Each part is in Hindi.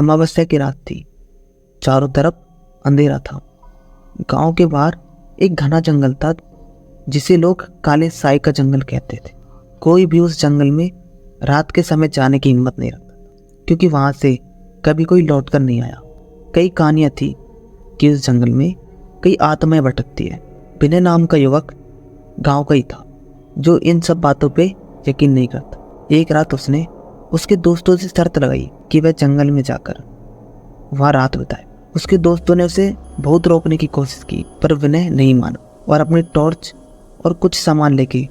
अमावस्या की रात थी। चारों तरफ अंधेरा था। गांव के बाहर एक घना जंगल था जिसे लोग काले साई का जंगल कहते थे। कोई भी उस जंगल में रात के समय जाने की हिम्मत नहीं रखता क्योंकि वहां से कभी कोई लौट कर नहीं आया। कई कहानियां थी कि उस जंगल में कई आत्माएं भटकती है। विनय नाम का युवक गांव का ही था जो इन सब बातों पे यकीन नहीं करता। एक रात उसने उसके दोस्तों से शर्त लगाई कि वह जंगल में जाकर वहाँ रात बिताए। उसके दोस्तों ने उसे बहुत रोकने की कोशिश की पर विनय नहीं माना और अपनी टॉर्च और कुछ सामान लेके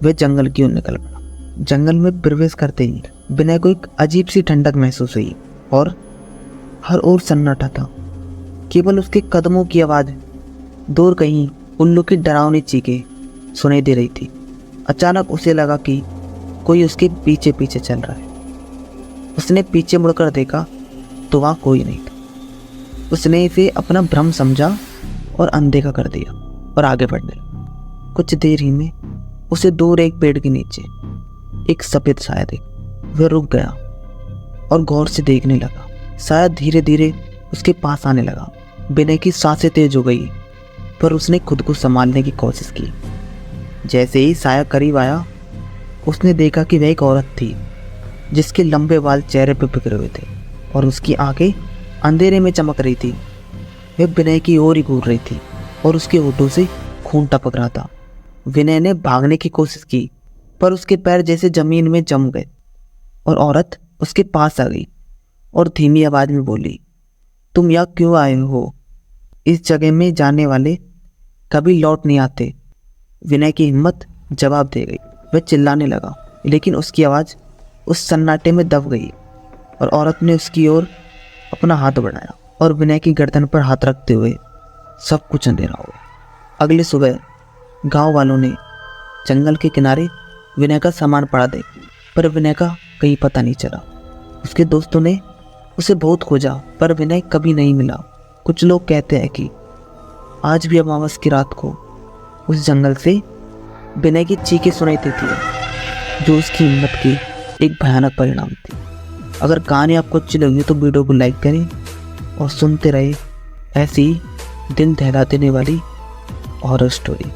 वह जंगल की ओर निकल पड़ा। जंगल में प्रवेश करते ही विनय को एक अजीब सी ठंडक महसूस हुई और हर ओर सन्नाटा था। केवल उसके कदमों की आवाज़ दूर कहीं उल्लू की डरावनी चीखें सुनाई दे रही थी। अचानक उसे लगा कि कोई उसके पीछे पीछे चल रहा है। उसने पीछे मुड़कर देखा तो वहाँ कोई नहीं था। उसने इसे अपना भ्रम समझा और अनदेखा कर दिया और आगे बढ़ने लगा। कुछ देर ही में उसे दूर एक पेड़ के नीचे एक सफ़ेद साया दिखा। वह रुक गया और गौर से देखने लगा। साया धीरे धीरे उसके पास आने लगा। विनय की सांसें तेज हो गई पर उसने खुद को संभालने की कोशिश की। जैसे ही साया करीब आया उसने देखा कि वह एक औरत थी जिसके लंबे बाल चेहरे पर बिखरे हुए थे और उसकी आंखें अंधेरे में चमक रही थी। वह विनय की ओर ही घूर रही थी और उसके होठों से खून टपक रहा था। विनय ने भागने की कोशिश की पर उसके पैर जैसे जमीन में जम गए और औरत उसके पास आ गई और धीमी आवाज में बोली, तुम यहाँ क्यों आए हो? इस जगह में जाने वाले कभी लौट नहीं आते। विनय की हिम्मत जवाब दे गई। वह चिल्लाने लगा लेकिन उसकी आवाज़ उस सन्नाटे में दब गई और औरत ने उसकी ओर अपना हाथ बढ़ाया और विनय की गर्दन पर हाथ रखते हुए सब कुछ अंधेरा हो गया। अगले सुबह गांव वालों ने जंगल के किनारे विनय का सामान पड़ा देखा पर विनय का कहीं पता नहीं चला। उसके दोस्तों ने उसे बहुत खोजा पर विनय कभी नहीं मिला। कुछ लोग कहते हैं कि आज भी अमावस्या की रात को उस जंगल से विनय की चीखें सुनाई देती है जो उसकी हिम्मत की एक भयानक परिणाम थी। अगर कहानी आपको अच्छी लगी तो वीडियो को लाइक करें और सुनते रहे ऐसी दिल दहला देने वाली हॉरर स्टोरी।